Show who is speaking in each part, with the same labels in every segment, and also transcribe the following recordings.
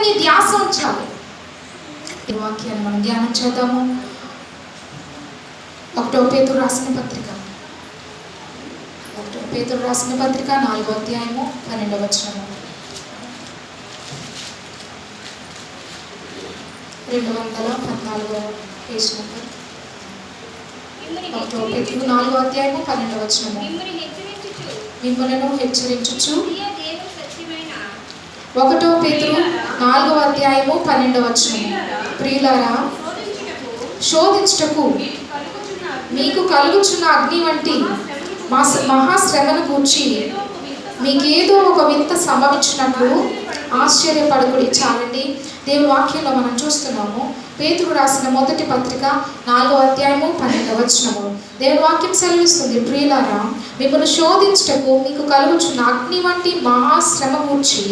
Speaker 1: నీ ధ్యాస ఉంచాలి. ఈ వాక్యాన్ని మనం ధ్యానం చేద్దాము. 1 పేతురు రాసిన పత్రిక 4వ అధ్యాయము 12వ వచనము. 214వ పేజ్ నంబర్. 1 పేతురు 4వ అధ్యాయము 12వ వచనము. మిమ్మలను హెచ్చరించుచు 1 పేతురు 4వ అధ్యాయము 12వ వచనము. ప్రియులారా, శోధించుటకు మీకు కలుగుచున్న అగ్ని వంటి మహాశ్రమను గూర్చి మీకేదో ఒక వింత సంభవించినట్లు ఆశ్చర్యపడకుడి. చాలండి. దేవుని వాక్యంలో మనం చూస్తున్నాము. పేతురు రాసిన మొదటి పత్రిక 4వ అధ్యాయము 12వ వచనము. దేవుని వాక్యం సెలవిస్తుంది, ప్రియులారా, మిమ్మల్ని శోధించుటకు మీకు కలుగుచున్న అగ్ని వంటి మహాశ్రమ గూర్చి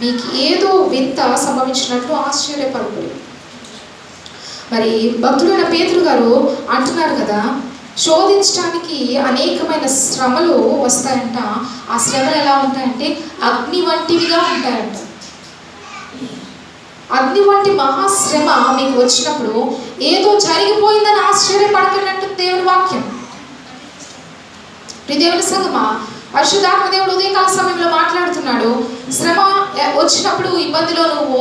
Speaker 1: మీకు ఏదో వింత సంభవించినట్లు ఆశ్చర్యపడకుడి. మరి భక్తుడైన పేతురు గారు అంటున్నారు కదా, శోధించడానికి అనేకమైన శ్రమలు వస్తాయంట. ఆ శ్రమలు ఎలా ఉంటాయంటే అగ్ని వంటివిగా ఉంటాయంట. అగ్ని వంటి మహాశ్రమ మీకు వచ్చినప్పుడు ఏదో జరిగిపోయిందని ఆశ్చర్యపడకనంటూ దేవుని వాక్యం. దేవుని సంగమా, పరిశుద్ధాత్మ దేవుడు ఉదయకాల సమయంలో మాట్లాడుతున్నాడు. శ్రమ వచ్చినప్పుడు, ఇబ్బందిలో నువ్వు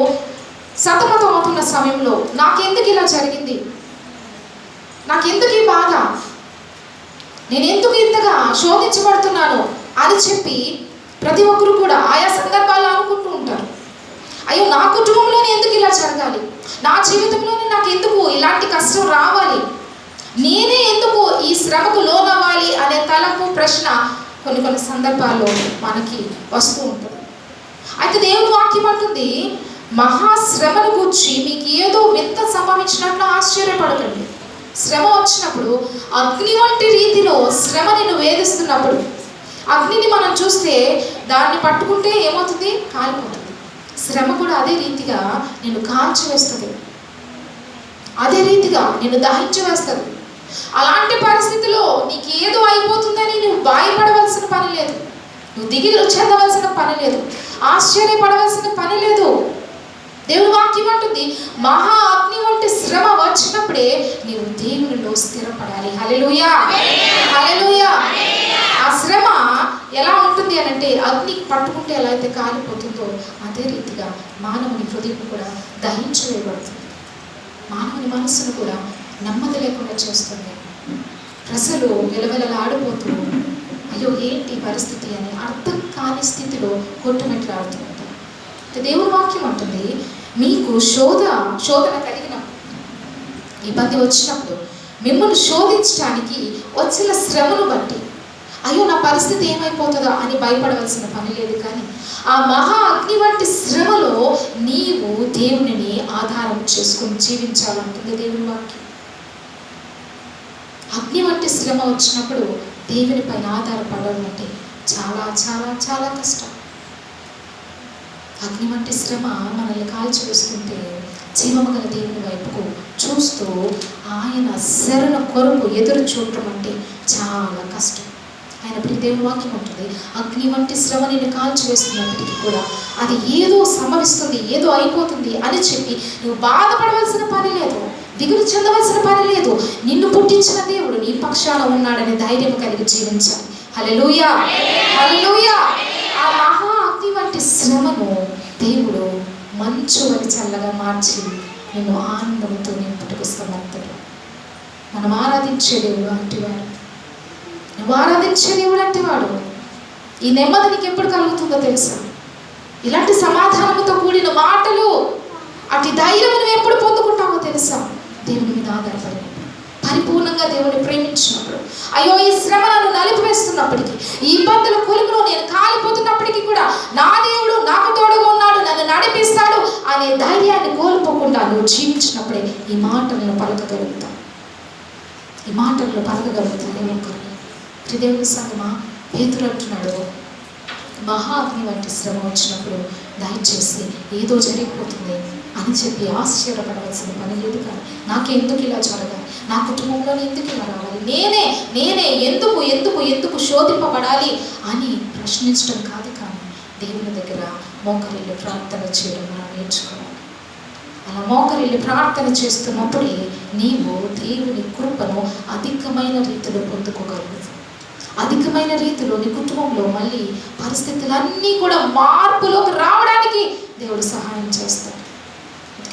Speaker 1: సతమతం అవుతున్న సమయంలో నాకెందుకు ఇలా జరిగింది, నాకెందుకు ఈ బాధ, నేను ఎందుకు ఇంతగా శోధించబడుతున్నాను అని చెప్పి ప్రతి ఒక్కరు కూడా ఆయా సందర్భాల్లో అనుకుంటూ ఉంటారు. అయ్యో, నా కుటుంబంలోనే ఎందుకు ఇలా జరగాలి, నా జీవితంలోనే నాకు ఎందుకు ఇలాంటి కష్టం రావాలి, నేనే ఎందుకు ఈ శ్రమకు లోనవ్వాలి అనే తలపు ప్రశ్న కొన్ని సందర్భాల్లో మనకి వస్తూ ఉంటుంది. అయితే దేవుని వాక్యం అంటుంది, మహాశ్రమను గూర్చి మీకు ఏదో వింత సంభవించినట్లు ఆశ్చర్యపడకండి. శ్రమ వచ్చినప్పుడు అగ్ని వంటి రీతిలో శ్రమ నిన్ను వేధిస్తున్నప్పుడు, అగ్నిని మనం చూస్తే దాన్ని పట్టుకుంటే ఏమవుతుంది, కాలిపోతుంది. శ్రమ కూడా అదే రీతిగా నిన్ను కాల్చివేస్తుంది, అదే రీతిగా నిన్ను దహించి వేస్తుంది. అలాంటి పరిస్థితిలో నీకు ఏదో అయిపోతుందని నువ్వు భయపడవలసిన పని లేదు, నువ్వు దిగులు చెందవలసిన పని లేదు, ఆశ్చర్యపడవలసిన పని లేదు. దేవుని వాక్యం అంటుంది, మహా అగ్ని వంటి శ్రమ వచ్చినప్పుడే నీవు దేవునిలో స్థిరపడాలి. హల్లెలూయా, హల్లెలూయా. ఆ శ్రమ ఎలా ఉంటుంది అనంటే, అగ్ని పట్టుకుంటే ఎలా అయితే కాలిపోతుందో అదే రీతిగా మానవుని హృదయం కూడా దహించవేయబడుతుంది, మానవుని మనస్సును కూడా నెమ్మది లేకుండా చేస్తుంది. ప్రజలు వెలవెలలాడిపోతూ అయ్యో ఏంటి పరిస్థితి అని అర్థం కాని స్థితిలో కొట్టుమెట్లాడుతుంది. దేవుని వాక్యం అంటుంది, మీకు శోధన కలిగిన ఇబ్బంది వచ్చినప్పుడు మిమ్మల్ని శోధించడానికి వచ్చిన శ్రమను బట్టి అయ్యో నా పరిస్థితి ఏమైపోతుందో అని భయపడవలసిన పని లేదు. కానీ ఆ మహా అగ్ని వంటి శ్రమలో నీవు దేవునిని ఆధారం చేసుకుని జీవించాలంటుంది దేవుని వాక్యం. అగ్ని వంటి శ్రమ వచ్చినప్పుడు దేవుని పైన ఆధారపడడం అంటే చాలా చాలా చాలా కష్టం. అగ్ని వంటి శ్రమ మనల్ని కాల్చివేస్తుంటే జీవము గల దేవుని వైపుకు చూస్తూ ఆయన శరణ కొరకు ఎదురు చూడటం అంటే చాలా కష్టం. అయినప్పటికీ దేవుని వాక్యం ఉంటుంది, అగ్ని వంటి శ్రమ నిన్ను కాల్చివేస్తున్నప్పటికీ కూడా అది ఏదో సంభవిస్తుంది, ఏదో అయిపోతుంది అని చెప్పి నువ్వు బాధపడవలసిన పని లేదు, దిగులు చెందవలసిన పని లేదు. నిన్ను పుట్టించిన దేవుడు నీ పక్షాన ఉన్నాడని ధైర్యం కలిగి జీవించాలి. హల్లెలూయా, హల్లెలూయా. ఆ మహా అగ్ని వంటి శ్రమను దేవుడు మంచు అని చల్లగా మార్చి నిన్ను ఆనందంతో నింపుటకు సమర్థుడు. మనం ఆరాధించే దేవుడు అంటేవాడు, నువ్వు ఆరాధించే దేవుడు అంటేవాడు. ఈ నెమ్మది నీకు ఎప్పుడు కలుగుతుందో తెలుసా? ఇలాంటి సమాధానంతో కూడిన మాటలు, అటు ధైర్యం నువ్వు ఎప్పుడు పొందుకుంటావో తెలుసా? దేవుని మీద ఆధారపడి పరిపూర్ణంగా దేవుని ప్రేమించినప్పుడు, అయ్యో ఈ శ్రమ నన్ను నలిపివేస్తున్నప్పటికీ, ఈ ఇబ్బందుల కొలుగులో నేను కాలిపోతున్నప్పటికీ కూడా నా దేవుడు నాకు తోడుగా ఉన్నాడు, నన్ను నడిపిస్తాడు అనే ధైర్యాన్ని కోల్పోకుండా నువ్వు జీవించినప్పుడే ఈ మాటలను పలకగలుగుతావు, ఈ మాటలను పలకగలుగుతావు. దేవుని సంగమా, పేతురు అంటున్నాడు, మహా అగ్ని వంటి శ్రమ వచ్చినప్పుడు దయచేసి ఏదో జరిగిపోతుంది అని చెప్పి ఆశ్చర్యపడవలసిన పని లేదు. కానీ నాకెందుకు ఇలా జరగాలి, నా కుటుంబంలోనే ఎందుకు ఇలా రావాలి, నేనే ఎందుకు ఎందుకు ఎందుకు శోధింపబడాలి అని ప్రశ్నించడం కాదు. కానీ దేవుని దగ్గర మోకరిల్లు ప్రార్థన చేయడం మనం నేర్చుకోవాలి. మోకరిల్లి ప్రార్థన చేస్తున్నప్పుడే నీవు దేవుని కృపను అధికమైన రీతిలో పొందుకోగలవు. అధికమైన రీతిలో నీ కుటుంబంలో మళ్ళీ పరిస్థితులన్నీ కూడా మార్పులోకి రావడానికి దేవుడు సహాయం చేస్తాడు.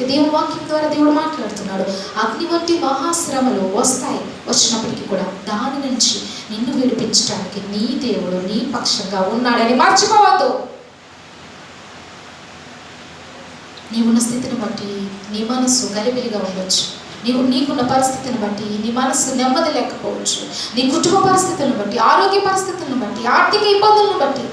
Speaker 1: దేవుని వాక్యం ద్వారా దేవుడు మాట్లాడుతున్నాడు. అగ్ని వంటి మహాశ్రమలు వస్తాయి, వచ్చినప్పటికీ కూడా దాని నుంచి నిన్ను విడిపించడానికి నీ దేవుడు నీ పక్షంగా ఉన్నాడని మర్చిపోవద్దు. నీవున్న స్థితిని బట్టి నీ మనస్సు గలిబిలిగా ఉండొచ్చు, నీకున్న పరిస్థితిని బట్టి నీ మనస్సు నెమ్మది లేకపోవచ్చు, నీ కుటుంబ పరిస్థితులను బట్టి, ఆరోగ్య పరిస్థితులను బట్టి, ఆర్థిక ఇబ్బందులను బట్టి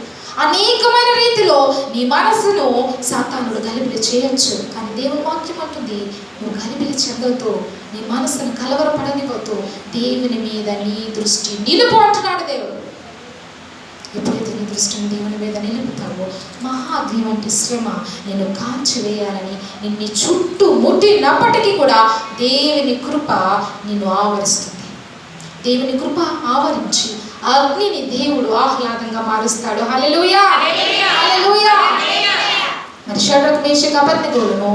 Speaker 1: అనేకమైన రీతిలో నీ మనస్సును సాతానుడు గలిబిలి చేయొచ్చు. కానీ దేవుని వాక్యం అంటుంది, నువ్వు గలిబిలి చెందవుతూ నీ మనస్సును కలవరపడనివ్వద్దు, దేవుని మీద నీ దృష్టి నిలుపు అంటున్నాడు దేవుడు. ఎప్పుడైతే నీ దృష్టిని దేవుని మీద నిలుపుతావో మహాగ్ని వంటి శ్రమ నేను కాల్చివేయాలని నిన్ను చుట్టూ ముట్టినప్పటికీ కూడా దేవుని కృప నిన్ను ఆవరిస్తుంది. దేవుని కృప ఆవరించి అగ్నిని దేవుడు ఆహ్లాదంగా మారుస్తాడు. హల్లెలూయా, హల్లెలూయా. మరి షడ్రకు మేషకు అబేద్నెగోలను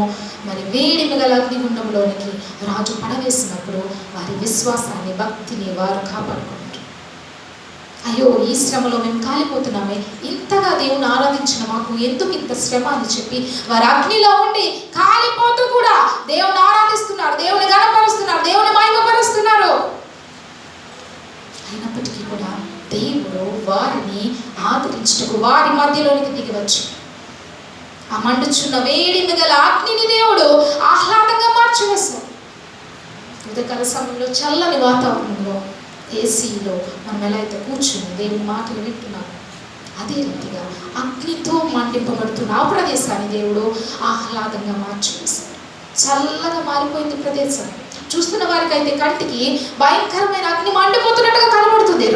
Speaker 1: మరి వేడిమి గల అగ్నిగుండంలోనికి రాజు పడవేసినప్పుడు వారి విశ్వాసాన్ని, భక్తిని వారు కాపాడుకున్నారు. అయ్యో, ఈ శ్రమలో మేము కాలిపోతున్నామే, ఇంతగా దేవుని ఆరాధించిన మాకు ఎందుకు ఇంత శ్రమ అని చెప్పి వారు అగ్నిలో ఉండి కాలిపోతూ కూడా దేవుని ఆరాధిస్తున్నారు, దేవుని గణపరుస్తున్నారు, దేవుని మహిమపరుస్తున్నారు. అయినప్పటికీ కూడా దేవుడు వారిని ఆదరించుటకు వారి మధ్యలోనికి దిగవచ్చు. ఆ మండుచున్న వేడిమి గల అగ్నిని దేవుడు ఆహ్లాదంగా మార్చివేశాడు. ఉదయకాల సమయంలో చల్లని వాతావరణంలో ఏసీలో మనం ఎలా అయితే కూర్చుని దేవుని మాటలు వింటున్నాము, అదే రీతిగా అగ్నితో మండింపబడుతున్న ఆ ప్రదేశాన్ని దేవుడు ఆహ్లాదంగా మార్చివేశాడు. చల్లగా మారిపోయింది ప్రదేశం. చూస్తున్న వారికి అయితే కంటికి భయంకరమైన అగ్ని మండిపోతున్నట్టుగా కనబడుతుంది.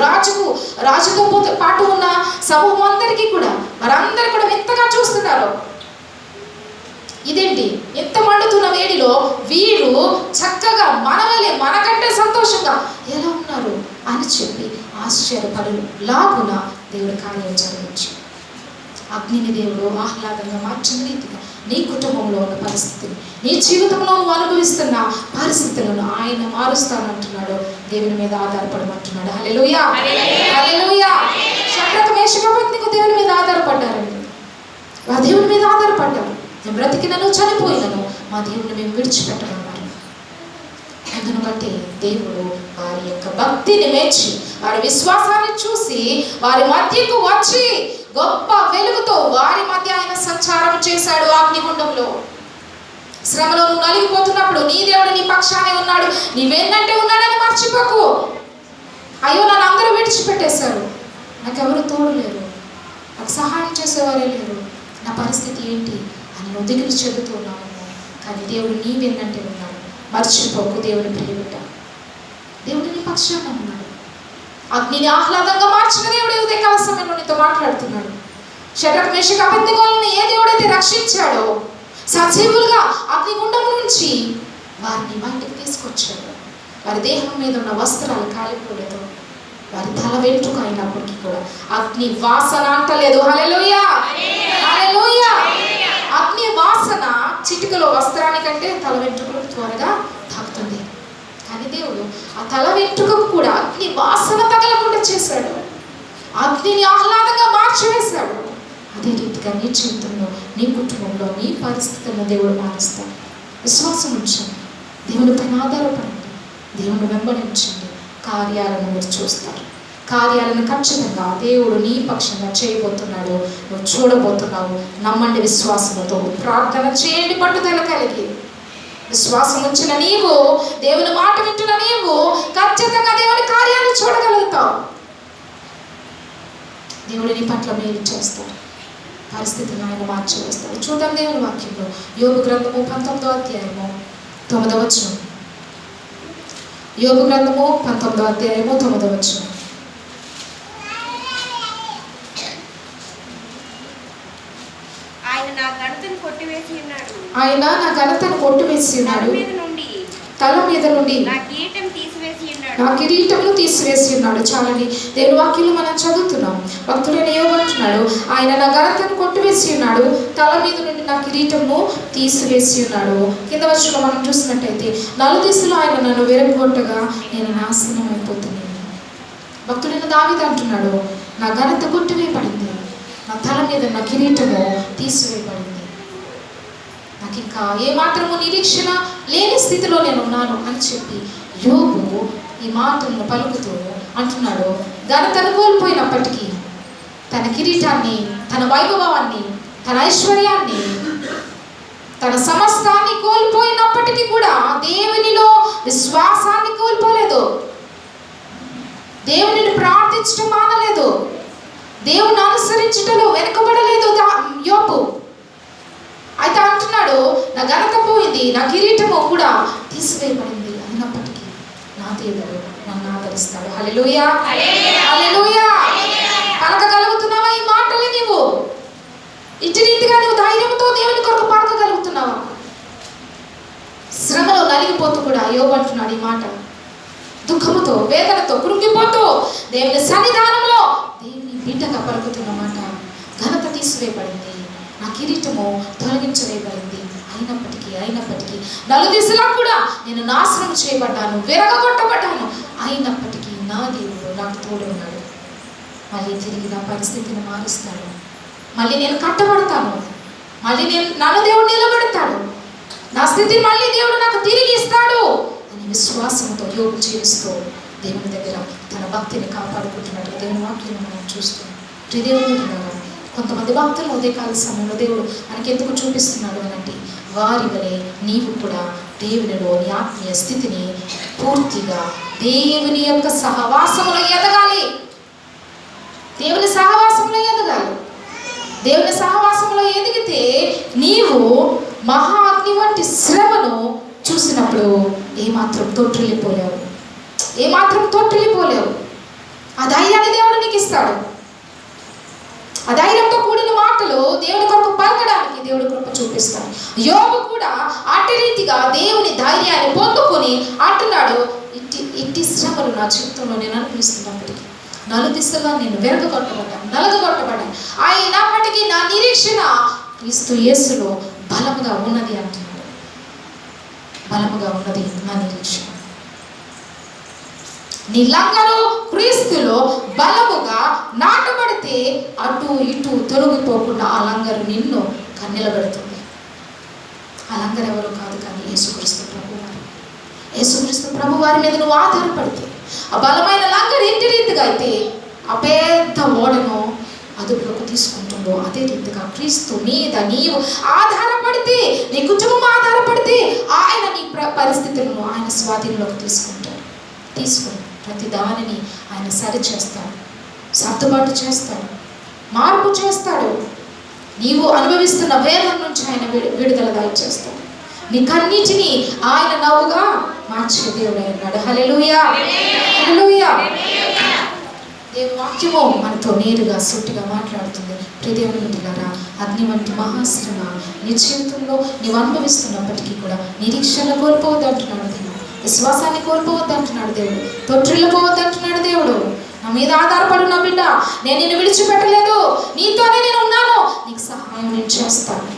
Speaker 1: రాజుతో పాటు ఉన్న సమూహం అందరికీ కూడా, వారందరూ కూడా వింతగా చూస్తున్నారు. ఇదేంటి, ఎంత మండుతున్న వేడిలో వీరు చక్కగా మనకంటే సంతోషంగా ఎలా ఉన్నారు అని చెప్పి ఆశ్చర్యపడు లాగున దేవుడి కార్యం జరగవచ్చు. అగ్నిని దేవుడు ఆహ్లాదంగా మార్చిన రీతిగా నీ కుటుంబంలో ఉన్న పరిస్థితిని, నీ జీవితంలో నువ్వు అనుభవిస్తున్న పరిస్థితులను ఆయన మారుస్తానంటున్నాడు. దేవుని మీద ఆధారపడమంటున్నాడు. హల్లెలూయా, హల్లెలూయా. షడ్రకు మేషకు అబేద్నెగో దేవుని మీద ఆధారపడ్డారండి. ఆ దేవుని మీద ఆధారపడ్డారు. నేను బ్రతికినను చనిపోయినను మా దేవుని మేము విడిచిపెట్టమన్నారు. అందును బట్టి దేవుడు వారి యొక్క భక్తిని మెచ్చి, వారి విశ్వాసాన్ని చూసి వారి మధ్యకు వచ్చి గొప్ప వెలుగుతో వారి మధ్య ఆయన సంచారం చేశాడు. అగ్నిగుండంలో శ్రమలో నువ్వు నలిగిపోతున్నప్పుడు నీ దేవుడు నీ పక్షానే ఉన్నాడు, నీ వెన్నంటే ఉన్నాడని మర్చిపోకు. అయ్యో, నన్ను అందరూ విడిచిపెట్టేశారు, నాకెవరు తోడు లేరు, నాకు సహాయం చేసేవారే లేరు, నా పరిస్థితి ఏంటి అని నువ్వు దిగులు చెబుతున్నావు. కానీ దేవుడు నీ వెన్నంటే ఉన్నాడు, మర్చిపోకు. దేవుని ప్రియబిడ్డ, దేవుడు నీ పక్షాన ఉన్నాడు. అగ్నిని ఆహ్లాదంగా మార్చిన దేవుడు ఉదయకాల సమయంలో నీతో మాట్లాడుతున్నాడు. షడ్రకు మేషకు అబేద్నెగోలను ఏ దేవుడైతే రక్షించాడో, సజీవులుగా అగ్నిగుండం నుంచి వారిని బయటకు తీసుకొచ్చాడు. వారి దేహం మీద ఉన్న వస్త్రాలు కాలిపోలేదు, వారి తల వెంట్రుక అయినప్పటికీ కూడా అగ్ని వాసన అంటలేదు. హల్లెలూయా, హల్లెలూయా. అగ్ని వాసన చిటికలో వస్త్రానికంటే తల వెంట్రుకలు త్వరగా తాకుతుంది. కానీ దేవుడు ఆ తల వెంట్రుకకు కూడా అగ్ని వాసన తగలకుండా చేశాడు, అగ్నిని ఆహ్లాదంగా మార్చివేశాడు. అదే రీతిగా నీ జీవితంలో, నీ కుటుంబంలో, నీ పరిస్థితులను దేవుడు మారుస్తాడు. విశ్వాసం ఉంచండి, దేవుని పైన ఆధారపడండి, దేవుని వెంబడించండి. కార్యాలను మీరు చూస్తారు. కార్యాలను ఖచ్చితంగా దేవుడు నీ పక్షంగా చేయబోతున్నాడు. నువ్వు చూడబోతున్నావు. నమ్మండి, విశ్వాసంతో ప్రార్థన చేయండి, పట్టుదల కలిగి. విశ్వాసం ఉంచిన నీవు, దేవుని మాట వింటున్న నీవు ఖచ్చితంగా దేవుని కార్యాలు చూడగలుగుతావు. దేవుడు నీ పట్ల మేలు చేస్తాడు, పరిస్థితిని ఆయన మార్చివేస్తాడు. చూద్దాం దేవుని వాక్యంలో యోబు గ్రంథము 19వ అధ్యాయము 9వ వచనం. యోబు గ్రంథము 19వ అధ్యాయము 9వ వచనం.
Speaker 2: ఆయన నా ఘనతను కొట్టివేసి ఉన్నాడు,
Speaker 1: ఆయన నా ఘనతను కొట్టివేసి ఉన్నాడు, తల మీద నుండి
Speaker 2: నా కిరీటం తీసివేసి ఉన్నాడు,
Speaker 1: నా కిరీటమును తీసివేసి ఉన్నాడు. చాలండి, దేవుని వాక్యంలో మనం చదువుతున్నాం. భక్తుడైన యోబు అంటున్నాడు, ఆయన నా ఘనతను కొట్టివేసి ఉన్నాడు, తల మీద నుండి నా కిరీటమును తీసివేసి ఉన్నాడు. కింద వర్షంలో మనం చూసినట్టయితే నలుదిశలో ఆయన నన్ను విరగొట్టగా నేను నాశనం అయిపోతున్నాను. భక్తుడైన దావీదు అంటున్నాడు, నా ఘనత కొట్టివేయబడింది, నా తల మీద నా కిరీటము తీసివేయబడింది, నాకు ఇంకా ఏమాత్రము నిరీక్షణ లేని స్థితిలో నేను ఉన్నాను అని చెప్పి యోబు ఈ మాటలను పలుకుతూ అంటున్నాడు, ఘనతను కోల్పోయినప్పటికీ తన కిరీటాన్ని, తన వైభవాన్ని, తన ఐశ్వర్యాన్ని, తన సమస్తాన్ని కోల్పోయినప్పటికీ కూడా దేవునిలో విశ్వాసాన్ని కోల్పోలేదు, దేవునిని ప్రార్థించడం మానలేదు, దేవుని అనుసరించటంలో వెనుకబడలేదు యోబు. అయితే అంటున్నాడు, నా ఘనత పోయింది, నా కిరీటము కూడా తీసివేయబడింది, అయినప్పటికీ నా దేవుడు నన్ను ఆదరిస్తాడు. హల్లెలూయా, హల్లెలూయా. పలకగలుగుతున్నావా ఈ మాటలు? నీవు ఇటు రీతిగా నువ్వు ధైర్యంతో దేవుని కొరకు పలకగలుగుతున్నావా? శ్రమలో నలిగిపోతూ కూడా యోబు అంటున్నాడు ఈ మాట, దుఃఖముతో, వేదనతో, కృంగిపోతూ దేవుని సన్నిధానంలో దేవుని బిడ్డగా పలుకుతున్న మాట, ఘనత తీసివేయబడింది, నా కిరీటము తొలగించవేయబడింది, అయినప్పటికీ నలుదిశలా కూడా నేను నాశనం చేయబడ్డాను, విరగొట్టబడ్డాను, అయినప్పటికీ నా దేవుడు నాకు తోడు ఉన్నాడు. మళ్ళీ తిరిగి నా పరిస్థితిని మారుస్తాడు, మళ్ళీ నేను కట్టబడతాను, మళ్ళీ నన్ను దేవుడు నిలబెడతాడు, నా స్థితిని మళ్ళీ దేవుడు నాకు తిరిగి ఇస్తాడు అని విశ్వాసంతో యోబు జీవిస్తూ దేవుని దగ్గర తన భక్తిని కాపాడుకుంటున్నట్టు దేవుని వాక్యం మనం చూస్తాం. దేవుడు కొంతమంది భక్తులు ఉదయకాల సమయంలో దేవుడు మనకి ఎందుకు చూపిస్తున్నాడు అనంటే, వారి వలె నీవు కూడా దేవునిలో నీ ఆత్మీయ స్థితిని పూర్తిగా దేవుని యొక్క సహవాసంలో ఎదగాలి. దేవుని సహవాసంలో ఎదగాలి. దేవుని సహవాసంలో ఎదిగితే నీవు మహా అగ్ని వంటి శ్రమను చూసినప్పుడు ఏమాత్రం తొట్టిల్లిపోలేవు. ఆ ధైర్యాన్ని దేవుడు నీకు ఇస్తాడు. ఆ ధైర్యంతో కూడిన మాటలు దేవుని కొరకు పలకడానికి దేవుడి కృప చూపిస్తాడు. యోబు కూడా అట్టి రీతిగా దేవుని ధైర్యాన్ని పొందుకొని అంటున్నాడు, ఇట్టి శ్రమలు నా జీవితంలో నేను అనుభవిస్తున్నప్పటికీ నలుదిశలా నేను నలగగొట్టబడ్డాను, అయినప్పటికీ నా నిరీక్షణ క్రీస్తు యేసులో బలముగా ఉన్నది అంటున్నాడు. బలముగా ఉన్నది నా నిరీక్షణ. నీ లంగరు క్రీస్తులో బలముగా నాటబడితే అటు ఇటు తొలగిపోకుండా ఆ లంగరు నిన్ను కన్నెలబెడుతుంది. ఆ లంగరు ఎవరు కాదు కానీ యేసుక్రీస్తు ప్రభు వారు. యేసుక్రీస్తు ప్రభు వారి మీద నువ్వు ఆధారపడితే ఆ బలమైన లంగరు ఇంటి రీతిగా అయితే ఆ పెద్ద ఓడను అదుపులోకి తీసుకుంటుందో అదే రీతిగా క్రీస్తు మీద నీవు ఆధారపడితే, నీ కుటుంబం ఆధారపడితే ఆయన నీ పరిస్థితులను ఆయన స్వాధీనంలోకి తీసుకుని ప్రతి దానిని ఆయన సరి చేస్తాడు, సర్దుబాటు చేస్తాడు, మార్పు చేస్తాడు. నీవు అనుభవిస్తున్న వేదన నుంచి ఆయన విడుదల దయచేస్తాడు. నీకన్నిటినీ ఆయన నవ్వుగా మార్చే దేవుడై ఉన్నాడు. హల్లెలూయా, హల్లెలూయా. దేవుని వాక్యము మనతో నేరుగా సూటిగా మాట్లాడుతుంది. ప్రియదేవుని బిడ్డలారా, అగ్ని వంటి మహాశ్రమ నీ జీవితంలో నీవు అనుభవిస్తున్నప్పటికీ కూడా నిరీక్షణ కోల్పోవద్దు అంటున్నాడు దేవుడు. విశ్వాసాన్ని కోల్పోవద్దు అంటున్నాడు దేవుడు. తొట్టిల్లిపోవద్దు అంటున్నాడు దేవుడు. నా మీద ఆధారపడు నా బిడ్డ, నేను నిన్ను విడిచిపెట్టలేదు, నీతోనే నేను ఉన్నాను, నీకు సహాయం నేను చేస్తాను,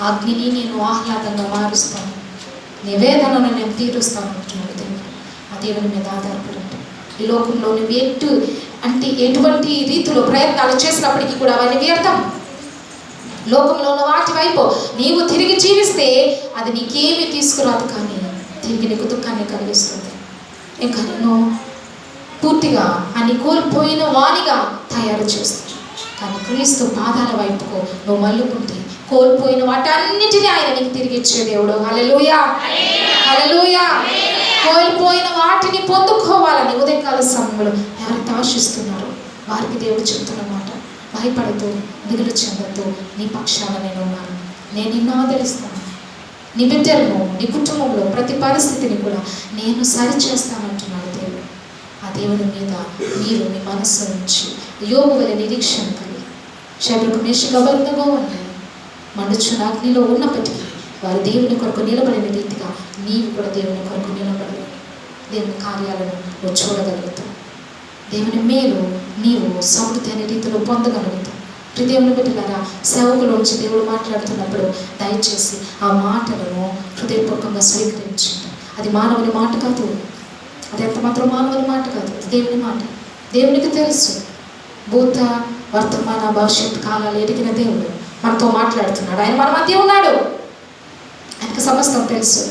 Speaker 1: అగ్నిని నేను ఆహ్లాదంగా మారుస్తాను, నీ వేదనను నేను తీరుస్తాను అంటున్నాడు దేవుడు. ఆ దేవుని మీద ఆధారపడి ఈ లోకంలో నువ్వు ఎటువంటి రీతిలో ప్రయత్నాలు చేసినప్పటికీ కూడా అవన్నీ వ్యర్థం. లోకంలో ఉన్న వాటి వైపు నీవు తిరిగి జీవిస్తే అది నీకేమీ తీసుకురాదు, కానీ తిరిగి నీకు దుఃఖాన్ని కలిగిస్తుంది. ఇంకా నేను పూర్తిగా అన్ని కోల్పోయిన వానిగా తయారు చేస్తాను. కానీ క్రీస్తు పాదాల వైపుకు నువ్వు మళ్ళుకుంటే కోల్పోయిన వాటన్నిటినీ ఆయన నీకు తిరిగి ఇచ్చే దేవుడు. హల్లెలూయా, హల్లెలూయా. కోల్పోయిన వాటిని పొందుకోవాలని ఉదయకాల సమయంలో ఎవరైతే ఆశిస్తున్నారో వారికి దేవుడు చెప్తున్నమాట, భయపడుతూ దిగులు చెందొద్దు, నీ పక్షాన నేను ఉన్నాను, నేను నిన్ను ఆదరిస్తాను, నీ బిడ్డలను, నీ కుటుంబంలో ప్రతి పరిస్థితిని కూడా నేను సరి చేస్తానంటున్నాడు దేవుడు. ఆ దేవుని మీద మీరు మీ మనస్సు నుంచి యోబు వలె నిరీక్షణ కలిగి శత్రుకు మేషకు అబద్ధంగా ఉన్నాయి మండుచున్న అగ్నిలో ఉన్నప్పటికీ వారు దేవుని కొరకు నిలబడిన రీతిగా నీవు కూడా దేవుని కొరకు నిలబడి దేవుని కార్యాలను నువ్వు చూడగలుగుతావు. దేవుని మేలు నీవు సమృద్ధి అనే రీతిలో పొందగలుగుతావు. దేవుని బిడ్డలారా, సేవకులోంచి దేవుడు మాట్లాడుతున్నప్పుడు దయచేసి ఆ మాటలను హృదయపూర్వకంగా స్వీకరించండి. అది మానవుని మాట కాదు, అది ఎంత మాత్రం మానవుని మాట కాదు, అది దేవుని మాట. దేవునికి తెలుసు భూత వర్తమాన భవిష్యత్ కాలాలు ఎదిగిన దేవుడు మనతో మాట్లాడుతున్నాడు. ఆయన మన మధ్య ఉన్నాడు, ఆయనకు సమస్తం తెలుసు.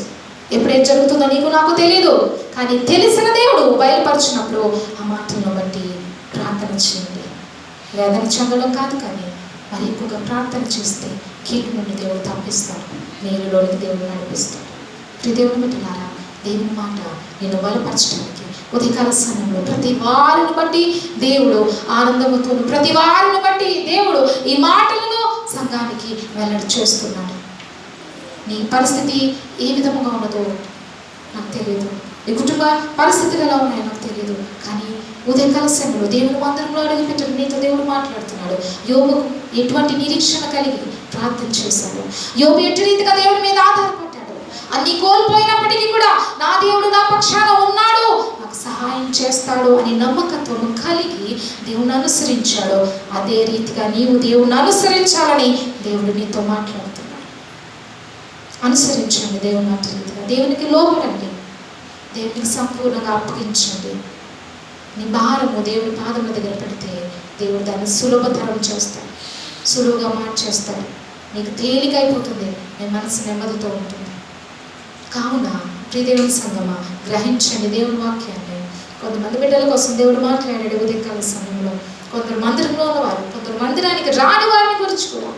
Speaker 1: ఎప్పుడేం జరుగుతుందో నీకు నాకు తెలియదు, కానీ తెలిసిన దేవుడు బయలుపరిచినప్పుడు ఆ మాటలను బట్టి ప్రార్థన చేయండి. వేదన చెందడం కాదు, కానీ మరి ఎక్కువగా ప్రార్థన చేస్తే కీడు నుండి దేవుడు తప్పిస్తాడు, మేలులోనికి దేవుడు నడిపిస్తాడు. దేవుని బిడ్డలారా, దేవుని మాట నేను బలపరచడానికి ఉదయకాల సమయంలో ప్రతి వారిని బట్టి దేవుడు ఆనందముతో, ప్రతి వారిని బట్టి దేవుడు ఈ మాటలను సంఘానికి వెల్లడి చేస్తున్నాడు. నీ పరిస్థితి ఏ విధముగా ఉన్నదో నాకు తెలియదు, నీ కుటుంబ పరిస్థితులు ఎలా ఉన్నాయో నాకు తెలియదు, కానీ ఉదయకాల సమయంలో దేవుని మందిరంలో అడుగుపెట్టిన నీతో దేవుడు మాట్లాడుతున్నాడు. యోబు ఎటువంటి నిరీక్షణ కలిగి ప్రార్థన చేశాడు, యోబు ఎట్టి రీతిగా దేవుడి మీద ఆధారపడ్డాడు. అన్ని కోల్పోయినప్పటికీ కూడా నా దేవుడు నా పక్షాన ఉన్నాడు, నాకు సహాయం చేస్తాడు అని నమ్మకత్వం కలిగి దేవుని అనుసరించాడు. అదే రీతిగా నీవు దేవుని అనుసరించాలని దేవుడు నీతో మాట్లాడుతున్నాడు. అనుసరించండి దేవుని మాట రీతిగా, దేవునికి లోబడండి, దేవునికి సంపూర్ణంగా అప్పగించండి. నీ భారము దేవుడి పాదముల దగ్గర పెడితే దేవుడు దాన్ని సులభతరం చేస్తాడు, సులువుగా మార్చేస్తాడు. నీకు తేలికైపోతుంది, నీ మనసు నెమ్మదితో ఉంటుంది. కావున దేవుని సంగమా, గ్రహించండి దేవుని వాక్యాన్ని. కొంతమంది బిడ్డల కోసం దేవుడు మాట్లాడాడు ఉదయకాల సమయంలో. కొందరు మందిరంలో ఉన్నవారు, కొందరు మందిరానికి రాని వారిని గురించి కూడా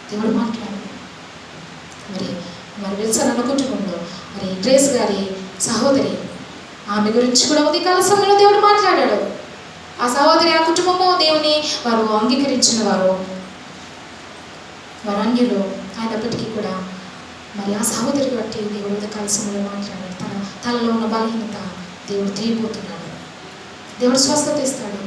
Speaker 1: దేవుడు మాట్లాడాడు. మరి విల్సన్ అన్న కుటుంబంలో మరి ట్రేస్ గారి సహోదరి, ఆమె గురించి కూడా ఉదయకాల సమయంలో దేవుడు మాట్లాడాడు. ఆ సహోదరి, ఆ కుటుంబము దేవుని వారు అంగీకరించిన వారు అన్యులు అయినప్పటికీ కూడా మరి ఆ సహోదరికి బట్టి దేవుడు ఉదయకాల సమయంలో మాట్లాడాడు. తనలో ఉన్న బలహీనత దేవుడు తీయబోతున్నాడు, దేవుడు స్వస్థత ఇస్తాడు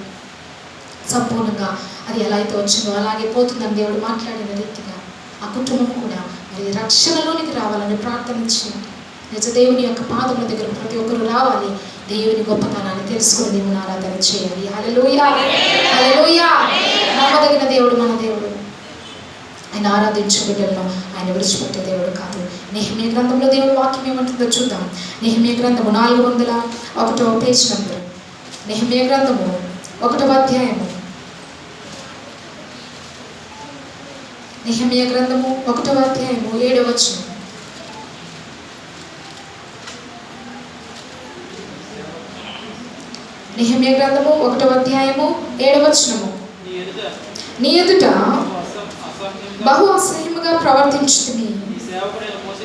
Speaker 1: సంపూర్ణంగా. అది ఎలా అయితే వచ్చిందో అలాగే పోతుందని దేవుడు మాట్లాడిన రీతిగా ఆ కుటుంబం కూడా మరి రక్షణలోనికి రావాలని ప్రార్థన చేయండి. నిజ దేవుని యొక్క పాదముల దగ్గర ప్రతి ఒక్కరు రావాలి, దేవుని గొప్పతనాన్ని తెలుసుకుని దేవుని ఆరాధన చేయాలి. హల్లెలూయా, హల్లెలూయా. నమ్మదగిన దేవుడు మన దేవుడు, ఆయన ఆరాధించే బిడ్డలను ఆయన విడిచిపెట్టే దేవుడు కాదు. నెహెమ్యా గ్రంథంలో దేవుడు వాక్యం ఏమంటుందో చూద్దాం. నెహెమ్యా గ్రంథము 401 పేజ్ నంబర్. నెహెమ్యా గ్రంథము 1వ అధ్యాయము. నెహెమ్యా గ్రంథము 1వ అధ్యాయము 7వ వచనం. నెహెమ్యా గ్రంథము 1వ అధ్యాయము 7వ వచనము. నీ ఎదుట బహు అసహ్యముగా ప్రవర్తించుతుంది,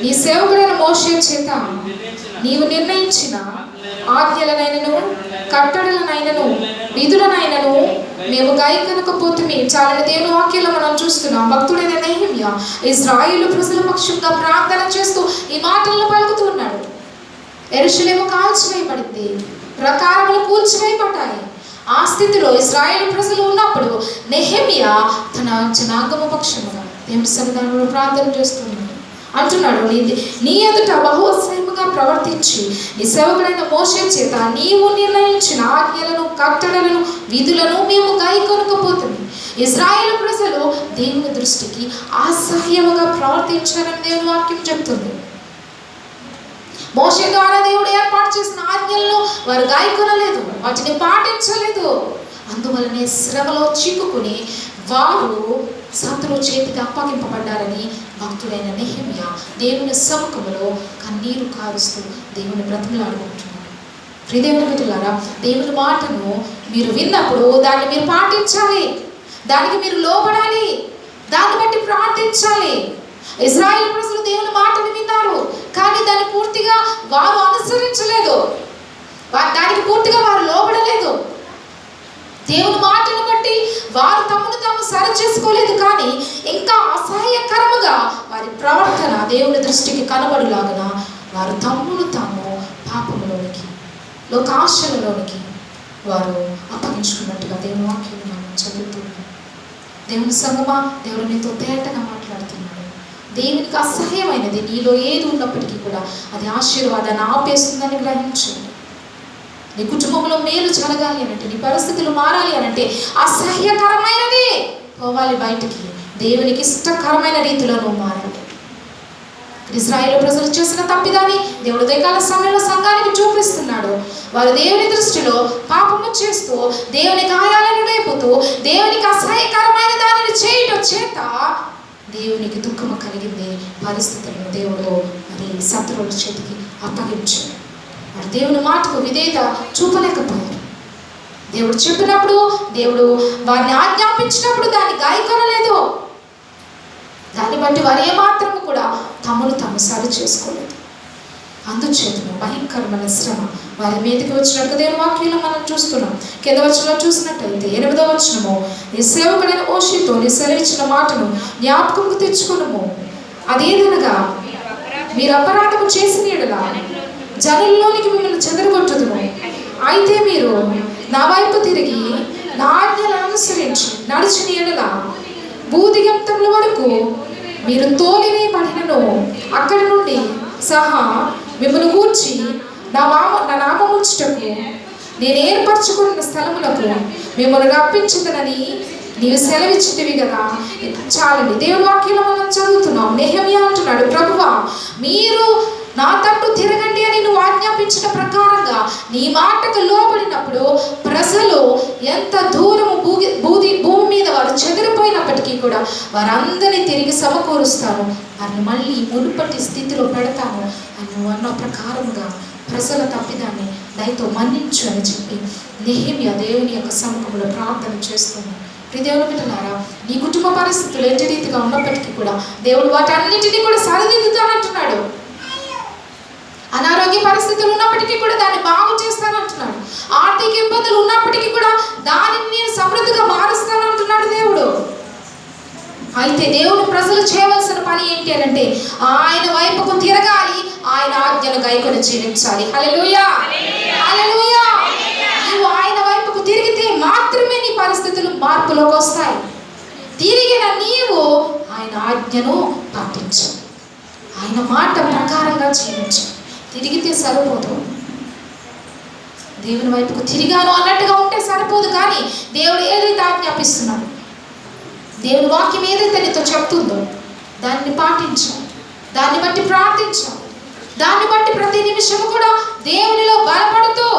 Speaker 1: నీ సేవకుడైన మోషే చేత నీవు నిర్ణయించిన ఆజ్ఞలనైనను కట్టడలనైనను విధులనైనను మేము గైకొనకపోతుమి. చాలా దేవుని వాక్యంలో మనం చూస్తున్నాం. భక్తుడైన నెహెమ్యా ఇశ్రాయేలు ప్రజల పక్షంగా ప్రార్థన చేస్తూ ఈ మాటలను పలుకుతూ ఉన్నాడు. యెరూషలేము కాల్చివేయబడింది, ప్రకారములు కూల్చివేయబడ్డాయి. ఆ స్థితిలో ఇశ్రాయేలు ప్రజలు ఉన్నప్పుడు నెహెమ్యా తన జనాంగము పక్షముగా దేవుని సన్నిధానంలో ప్రార్థన చేస్తున్నాడు. అంటున్నాడు, నీ ఎదుట బహు అసహ్యముగా ప్రవర్తించి నీ సేవకుడైన మోషే చేత నీవు నిర్ణయించిన ఆజ్ఞలను కట్టడలను విధులను మేము గైకొనకపోతుంది. ఇశ్రాయేలు ప్రజలు దేవుని దృష్టికి అసహ్యముగా ప్రవర్తించారని దేవుని వాక్యం చెప్తుంది. మోషే ద్వారా దేవుడు ఏర్పాటు చేసిన ఆజ్ఞలను వారు గైకొనలేదు, వాటిని పాటించలేదు. అందువలనే శ్రమలో చిక్కుకుని వారు శత్రువు చేతికి అప్పగింపబడ్డారని భక్తుడైన నెహెమ్యా దేవుని సముఖములో కన్నీరు కారుస్తూ దేవుని బ్రతిమలాడుకుంటున్నాడు. ప్రియదేవుని బిడ్డలారా, దేవుని మాటను మీరు విన్నప్పుడు దాన్ని మీరు పాటించాలి, దానికి మీరు లోబడాలి, దాన్ని బట్టి ప్రార్థించాలి. ఇశ్రాయేలు ప్రజలు దేవుని మాటను విన్నారు, కానీ దాన్ని పూర్తిగా వారు అనుసరించలేదు, దానికి పూర్తిగా వారు లోబడలేదు. దేవుని మాటను బట్టి వారు తమను తాము సరి చేసుకోలేదు, కానీ ఇంకా అసహ్యకరముగా వారి ప్రవర్తన దేవుని దృష్టికి కనబడులాగన వారు తమను తాము పాపములోనికి, లోకాశలలోనికి వారు అప్పగించుకున్నట్టుగా దేవుని వాక్యాన్ని మనం చదువుతున్నాం. దేవుని సంగమా, దేవుడు నీతో తేటగా మాట్లాడుతున్నాడు. దేవునికి అసహ్యమైనది నీలో ఏది ఉన్నప్పటికీ కూడా అది ఆశీర్వాదాన్ని ఆపేస్తుందని గ్రహించండి. నీ కుటుంబంలో మేలు జరగాలి అనంటే, నీ పరిస్థితులు మారాలి అనంటే అసహ్యకరమైనది పోవాలి బయటికి. దేవునికి ఇష్టకరమైన రీతిలో నువ్వు మారాలి. ఇశ్రాయేలు ప్రజలు చేసిన తప్పిదాన్ని దేవుడు ఉదయకాల సమయంలో సంఘానికి చూపిస్తున్నాడు. వారు దేవుని దృష్టిలో పాపము చేస్తూ, దేవుని గాయాలను రేపుతూ, దేవునికి అసహ్యకరమైన దానిని చేయటం చేత దేవునికి దుఃఖము కలిగింది. పరిస్థితులను దేవుడు మరి శత్రువుల చేతికి అప్పగించాడు. వారు దేవుని మాటకు విధేయత చూపలేకపోయారు. దేవుడు చెప్పినప్పుడు, దేవుడు వారిని ఆజ్ఞాపించినప్పుడు దాన్ని గాయకొనలేదు. దాన్ని బట్టి వారు ఏమాత్రము కూడా తమను తాము సరి చేసుకోలేదు. అందుచేతను భయంకరమైన శ్రమ వారి మీదకి వచ్చినట్టుగా దేవుని వాక్యంలో మనం చూస్తున్నాం. కింద వచనంలో చూసినట్టయితే 8వ వచనము, నీ సేవకుడైన మోషేతో నీ సెలవిచ్చిన మాటను జ్ఞాపకంకు తెచ్చుకునము. అదేదనగా, మీరు అపరాధము చేసిన యెడల జనుల్లోనికి మిమ్మల్ని చెదరగొట్టుదును. అయితే మీరు నా వైపు తిరిగి నా ఆజ్ఞలను అనుసరించి నడిచిన యెడల భూదిగంతముల వరకు మీరు తోలివేయబడినను అక్కడి నుండి సహా మిమ్మల్ని గూర్చి నా నామముచ్చుటకు నేను ఏర్పరచుకున్న స్థలములకు మిమ్మల్ని రప్పించుదనని నీవు సెలవిచ్చితివి కదా. చాలండి. దేవుని వాక్యంలో మనం చదువుతున్నాం. నెహెమ్యా అంటున్నాడు, ప్రభువా మీరు నా తట్టు తిరగండి అని నువ్వు ఆజ్ఞాపించిన ప్రకారంగా నీ మాటకు లోబడినప్పుడు ప్రజలు ఎంత దూరము భూమి మీద వారు చెదిరిపోయినప్పటికీ కూడా వారందరినీ తిరిగి సమకూరుస్తాను, వారిని మళ్ళీ మునుపటి స్థితిలో పెడతాను అని నువ్వు అన్న ప్రకారంగా ప్రజల తప్పిదాన్ని దయతో మన్నించు అని చెప్పి నెహెమ్యా దేవుని యొక్క సముఖంలో ప్రార్థన చేస్తున్నాడు. దేవుని బిడ్డలారా, నీ కుటుంబ పరిస్థితులు ఎట్టి రీతిగా ఉన్నప్పటికీ కూడా దేవుడు వాటన్నిటినీ కూడా సరిదిద్దుతానంటున్నాడు. అనారోగ్య పరిస్థితులు ఉన్నప్పటికీ కూడా దాన్ని బాగు చేస్తానంటున్నాడు. ఆర్థిక ఇబ్బందులు ఉన్నప్పటికీ కూడా దానిని నేను సమృద్ధిగా మారుస్తానంటున్నాడు దేవుడు. అయితే దేవుని ప్రజలు చేయవలసిన పని ఏంటి అనంటే ఆయన వైపుకు తిరగాలి, ఆయన ఆజ్ఞను గైకొని జీవించాలి. హల్లెలూయా, హల్లెలూయా. నీవు ఆయన వైపుకు తిరిగితే మాత్రమే నీ పరిస్థితులు మార్పులోకి వస్తాయి. తిరిగిన నీవు ఆయన ఆజ్ఞను పాటించు, ఆయన మాట ప్రకారంగా జీవించు. తిరిగితే సరిపోదు. దేవుని వైపుకు తిరిగాను అన్నట్టుగా ఉంటే సరిపోదు. కానీ దేవుడు ఏదైతే ఆజ్ఞాపిస్తున్నాడు, దేవుని వాక్యం ఏదైతే నీతో చెప్తుందో దాన్ని పాటించాలి, దాన్ని బట్టి ప్రార్థించాలి, దాన్ని బట్టి ప్రతి నిమిషము కూడా దేవునిలో బలపడుతూ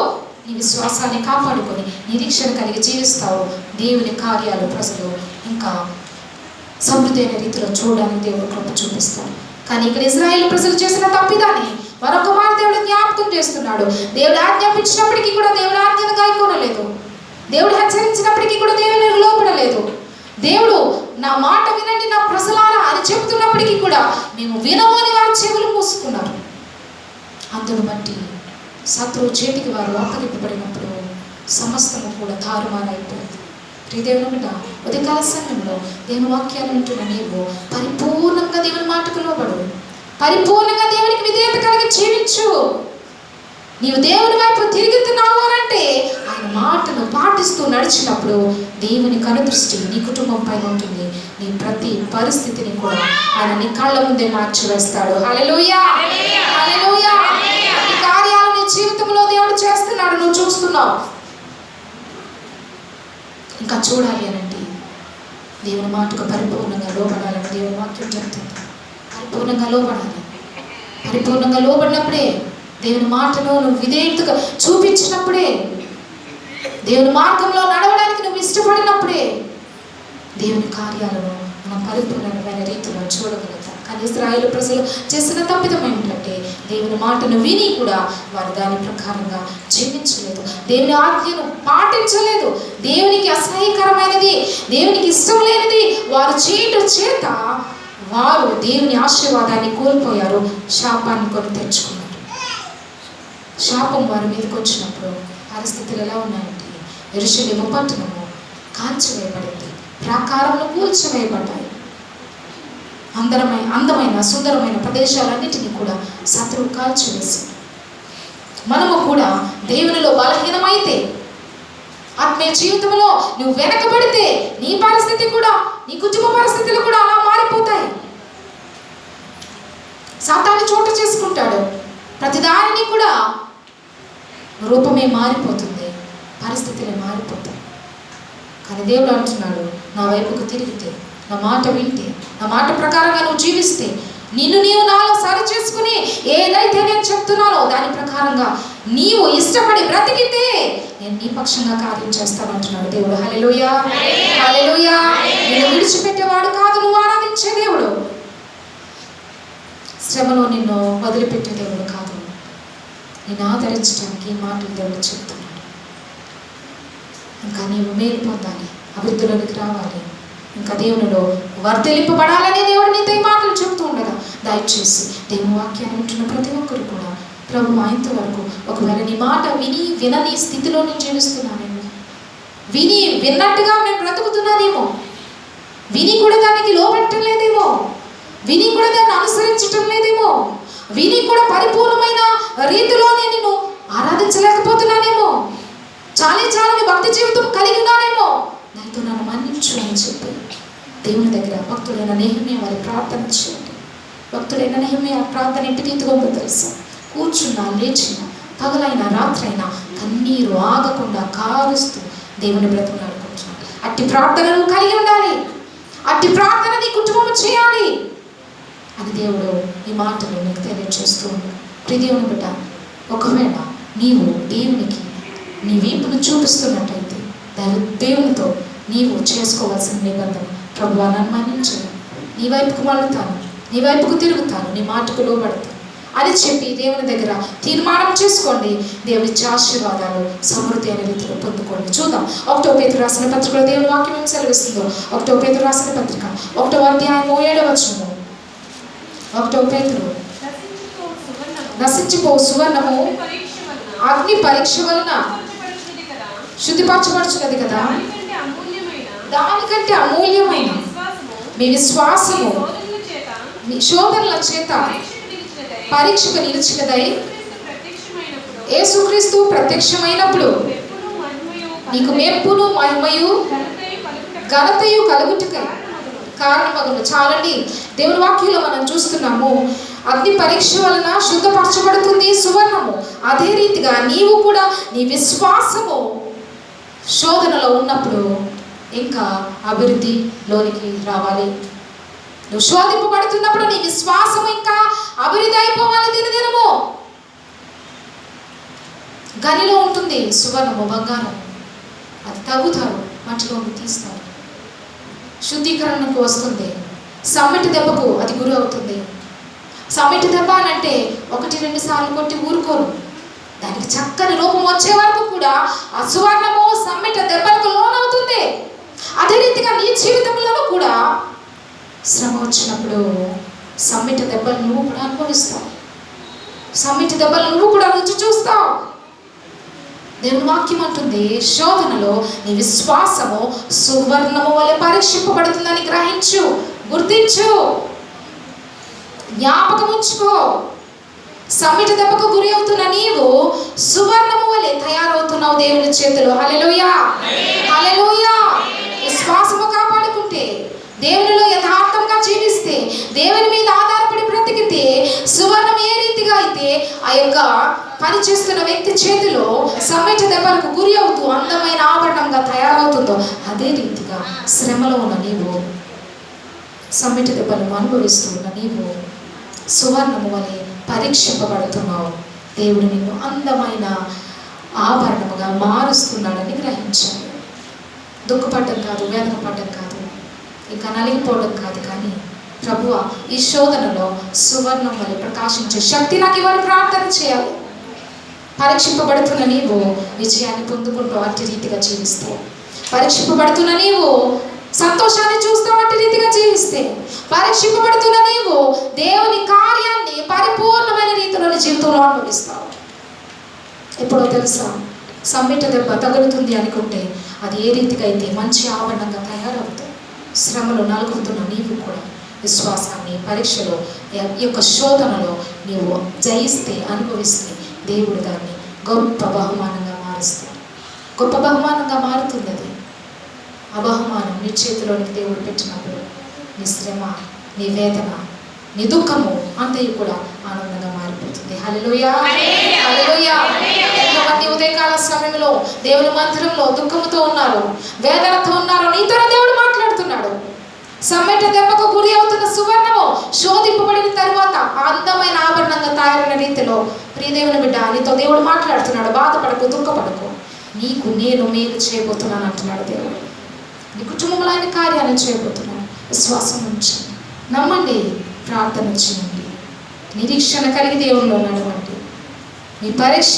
Speaker 1: నీ విశ్వాసాన్ని కాపాడుకొని నిరీక్షణ కలిగి జీవిస్తావు. దేవుని కార్యాలు ప్రజలు ఇంకా సమృద్ధి అయిన రీతిలో చూడడానికి దేవుడు కృప చూపిస్తాడు. కానీ ఇక్కడ ఇశ్రాయేలు ప్రజలు చేసిన తప్పిదాన్ని మరొక మాట దేవుడు జ్ఞాపకం చేస్తున్నాడు. దేవుడు ఆజ్ఞాపించినప్పటికీ కూడా దేవుడు ఆజ్ఞను గాయకొనలేదు. దేవుడు హెచ్చరించినప్పటికీ కూడా దేవుని లోపడలేదు. దేవుడు నా మాట వినండి నా ప్రజలారా అని చెప్తున్నప్పటికీ కూడా మేము వినము అని వారి చెవులు మూసుకున్నారు. అందును బట్టి శత్రువు చేతికి వారు అప్పగింపబడినప్పుడు సమస్తము కూడా తారుమారైపోయింది. ప్రియదేవుని బిడ్డ, ఉదయకాల సమయంలో దేవుని వాక్యాన్ని వింటున్న నీవు పరిపూర్ణంగా దేవుని మాటకు లోబడు, పరిపూర్ణంగా దేవునికి విధేయత కలిగి జీవించు. నీవు దేవుని వైపు తిరుగుతున్నావు అనంటే ఆయన మాటను పాటిస్తూ నడిచినప్పుడు దేవుని కనుదృష్టి నీ కుటుంబం పైన ఉంటుంది. నీ ప్రతి పరిస్థితిని కూడా ఆయన నీ కళ్ళ ముందే మార్చివేస్తాడు. హల్లెలూయా, హల్లెలూయా. ఈ కార్యాలు నీ జీవితంలో దేవుడు చేస్తున్నాడు, నువ్వు చూస్తున్నావు. ఇంకా చూడాలి అనంటే దేవుని మాటకు పరిపూర్ణంగా లోబడాలని దేవుని వాక్యం చెప్తుంది. పరిపూర్ణంగా లోబడాలి. పరిపూర్ణంగా లోబడినప్పుడే దేవుని మాటను నువ్వు విధేయతగా చూపించినప్పుడే, దేవుని మార్గంలో నడవడానికి నువ్వు ఇష్టపడినప్పుడే దేవుని కార్యాలను మనం పరిపూర్ణమైన రీతిలో చూడగలుగుతాం. కానీ ఇశ్రాయేలు ప్రజలు చేసిన తప్పిదం ఏంటంటే దేవుని మాటను విని కూడా వారు దాని ప్రకారంగా జీవించలేదు, దేవుని ఆజ్ఞను పాటించలేదు. దేవునికి అసహ్యకరమైనది, దేవునికి ఇష్టం లేనిది వారు చేయటం చేత వారు దేవుని ఆశీర్వాదాన్ని కోల్పోయారు, శాపాన్ని కొని తెచ్చుకున్నారు. శాపం వారి మీదకి వచ్చినప్పుడు పరిస్థితులు ఎలా ఉన్నాయంటే యెరూషలేము పట్టణము కాల్చివేయబడింది, ప్రాకారంలో కూల్చివేయబడ్డాయి. అందమైన సుందరమైన ప్రదేశాలన్నిటినీ కూడా శత్రువు కాల్చివేసి, మనము కూడా దేవునిలో బలహీనమైతే, ఆత్మీయ జీవితంలో నువ్వు వెనకబడితే నీ పరిస్థితి కూడా, నీ కుటుంబ పరిస్థితులు కూడా అలా మారిపోతాయి. సాతాను చోటు చేసుకుంటాడు. ప్రతిదానిని కూడా రూపమే మారిపోతుంది, పరిస్థితులే మారిపోతాయి. కానీ దేవుడు అంటున్నాడు, నా వైపుకు తిరిగితే, నా మాట వింటే, నా మాట ప్రకారంగా నువ్వు జీవిస్తే, నిన్ను నీవు నాలో సరి చేసుకుని ఏదైతే నేను చెప్తున్నానో దాని ప్రకారంగా నీవు ఇష్టపడి బ్రతికితే నేను నీ పక్షంగా కార్యం చేస్తాను అంటున్నాడు దేవుడు. హల్లెలూయా, హల్లెలూయా. నిన్ను విడిచిపెట్టేవాడు కాదు, నువ్వు ఆరాధించే దేవుడు. శ్రమలో నిన్ను వదిలిపెట్టే దేవుడు కాదు. నేను ఆదరించడానికి ఈ మాటలు దేవుడు చెప్తున్నాడు. ఇంకా నీవు మేలు పొందాలి, అభివృద్ధిలోనికి రావాలి, ఇంకా దేవునిలో వర్ధిలింపబడాలని దేవుడు నీతో ఈ మాటలు చెప్తూ ఉండగా దయచేసి దేవుని వాక్యాన్ని ఉంటున్న ప్రతి ఒక్కరు కూడా ప్రభు ఆయనతో వరకు ఒకవేళ నీ మాట వినని స్థితిలో నేను జీవిస్తున్నానేమో, విన్నట్టుగా నేను బ్రతుకుతున్నానేమో, విని కూడా దానికి లోబెట్టడం లేదేమో, విని కూడా దాన్ని అనుసరించటం లేదేమో, విని కూడా పరిపూర్ణమైన రీతిలో నేను నిన్ను ఆరాధించలేకపోతున్నానేమో, చాలని భక్తి జీవితం కలిగి ఉన్నానేమో, నాతో నన్ను మన్నించు అని చెప్పి దేవుని దగ్గర భక్తుడైన నెహెమ్యా వారి ప్రార్థన చేయండి. భక్తుడైన నెహెమ్యా ప్రార్థన ఇంటి తీతుకుందో తెలుసా? కూర్చున్నా, లేచిన, పగలైనా, రాత్రైనా కన్నీరు ఆగకుండా కారుస్తూ దేవుని బ్రతుకులాడుకుంటున్నాడు. అట్టి ప్రార్థనను కలిగి ఉండాలి, అట్టి ప్రార్థన నీ కుటుంబం చేయాలి అని దేవుడు ఈ మాటలు నీకు తెలియజేస్తూ ఉన్నాడు. ప్రియదేవుని బిడ్డ, ఒకవేళ నీవు దేవునికి నీ వీపును చూపిస్తున్నట్టయితే దేవునితో నీవు చేసుకోవాల్సిన నిబంధన, ప్రభువా నన్ను మన్నించను, నీ వైపుకు మళ్ళుతాను, నీ వైపుకు తిరుగుతాను, నీ మాటకు లోబడతాను అని చెప్పి దేవుని దగ్గర తీర్మానం చేసుకోండి. దేవుని ఆశీర్వాదాలు సమృద్ధి అనే రీతిలో పొందుకోండి. చూద్దాం 1 పేతురు రాసిన పత్రికలో దేవుని వాక్యం ఏం సెలవిస్తుందో. 1 పేతురు రాసిన పత్రిక 1వ అధ్యాయం 7వ వచనం. 1 పేతురు, నశించిపో సువర్ణము అగ్ని పరీక్ష వలన శుద్ధిపరచబడుచున్నది కదా, దానికంటే అమూల్యమైన మీ విశ్వాసము మీ శోధనల చేత పరీక్షకు నిలిచినదై యేసుక్రీస్తు ప్రత్యక్షమైనప్పుడు నీకు మెప్పును మహిమయు ఘనతయు కలుగుటకై కారణమగును. చాలండి, దేవుని వాక్యంలో మనం చూస్తున్నాము, అగ్ని పరీక్ష వలన శుద్ధపరచబడుతుంది సువర్ణము. అదే రీతిగా నీవు కూడా నీ విశ్వాసము శోధనలో ఉన్నప్పుడు ఇంకా అభివృద్ధిలోనికి రావాలి. నువ్వు శోధింపబడుతున్నప్పుడు నీ విశ్వాసం ఇంకా అభివృద్ధి అయిపోవాలి. దినదినము గనిలో ఉంటుంది సువర్ణము, బంగారం, అది తగ్గుతారు, మట్టిలో తీస్తారు, శుద్ధీకరణకు వస్తుంది. సమ్మెటి దెబ్బకు అది గురి అవుతుంది. సమ్మెటి దెబ్బ అని అంటే 1-2 సార్లు కొట్టి ఊరుకోరు, దానికి చక్కని రూపం వచ్చే వరకు కూడా ఆ సువర్ణము సమ్మెట దెబ్బలకు లోనవుతుంది. అదే రీతిగా నీ జీవితంలో కూడా శ్రమ వచ్చినప్పుడు సమ్మెట దెబ్బలు నువ్వు కూడా అనుభవిస్తావు, సమ్మెట దెబ్బలు నువ్వు కూడా రుచి చూస్తావు. దేవుని వాక్యం అంటుంది, శోధనలో నీ విశ్వాసము సువర్ణము వలె పరీక్షింపబడుతుందని గ్రహించు, గుర్తించు, జ్ఞాపకం ఉంచుకో. సమ్మెట దెబ్బకు గురి అవుతున్న నీవు సువర్ణము వలె తయారవుతున్నావు దేవుని చేతిలో. హల్లెలూయా, హల్లెలూయా. విశ్వాసము కాపాడుకుంటే, దేవునిలో యథార్థంగా జీవిస్తే, దేవుని మీద ఆధారపడి బ్రతికితే, సువర్ణం ఏ రీతిగా అయితే ఆ యొక్క పని చేస్తున్న వ్యక్తి చేతిలో సమ్మెట దెబ్బలకు గురి అవుతూ అందమైన ఆభరణంగా తయారవుతుందో, అదే రీతిగా శ్రమలో ఉన్న నీవు, సమ్మెట దెబ్బలను అనుభవిస్తూ ఉన్న నీవు సువర్ణము వలె పరీక్షింపబడుతున్నావు. దేవుడు నిన్ను అందమైన ఆభరణముగా మారుస్తున్నాడని గ్రహించాడు. దుఃఖపడ్డం కాదు, వేదన పడ్డం కాదు, ఇంకా నలిగిపోవడం కాదు, కానీ ప్రభువా ఈ శోధనలో సువర్ణం వలె ప్రకాశించే శక్తి నాకు ఇవ్వని ప్రార్థన చేయాలి. పరీక్షింపబడుతున్న నీవు విజయాన్ని పొందుకుంటూ అట్టి రీతిగా జీవిస్తే, పరీక్షింపబడుతున్న నీవు సంతోషాన్ని చూస్తూ అట్టి రీతిగా జీవిస్తే, పరీక్షింపబడుతున్న నీవు దేవుని కార్యాన్ని పరిపూర్ణమైన రీతిలో జీవితంలో అనుభవిస్తావు. ఎప్పుడో తెలుసా, సమ్మెట దెబ్బ తగులుతుంది అనుకుంటే అది ఏ రీతిగా అయితే మంచి ఆభరణంగా తయారవుతుంది. శ్రమలో నలుగుతున్న నీవు కూడా విశ్వాసాన్ని పరీక్షలో ఈ యొక్క శోధనలో నీవు జయిస్తే, అనుభవిస్తే, దేవుడు దాన్ని గొప్ప బహుమానంగా మారుస్తాడు. గొప్ప బహుమానంగా మారుతుంది అది. ఆ బహుమానం నీ చేతిలోనికి దేవుడు పెట్టినప్పుడు నీ శ్రమ, నీ వేదన, నీ దుఃఖము అంతయు కూడా ఆనందంగా మారిపోతుంది. హల్లెలూయా, హల్లెలూయా. ఎంతమంది ఉదయకాల సమయంలో దేవుని మందిరంలో దుఃఖంతో ఉన్నారు, వేదనతో ఉన్నారు, నీతో దేవుడు మాట్లాడుతున్నాడు. సమ్మెట దెబ్బకు గురి అవుతున్న సువర్ణము శోధింపబడిన తరువాత అందమైన ఆభరణంగా తయారైన రీతిలో ప్రియదేవుని బిడ్డ నీతో దేవుడు మాట్లాడుతున్నాడు. బాధపడకు, దుఃఖపడకు, నీకు నేను మేలు చేయబోతున్నాను అంటున్నాడు దేవుడు. నీ కుటుంబంలో ఆయన కార్యాలను చేయబోతున్నాడు. విశ్వాసం ఉంచండి, నమ్మండి, ప్రార్థన చేయండి, నిరీక్షణ కలిగి దేవునిలో నడవండి. మీ పరీక్ష,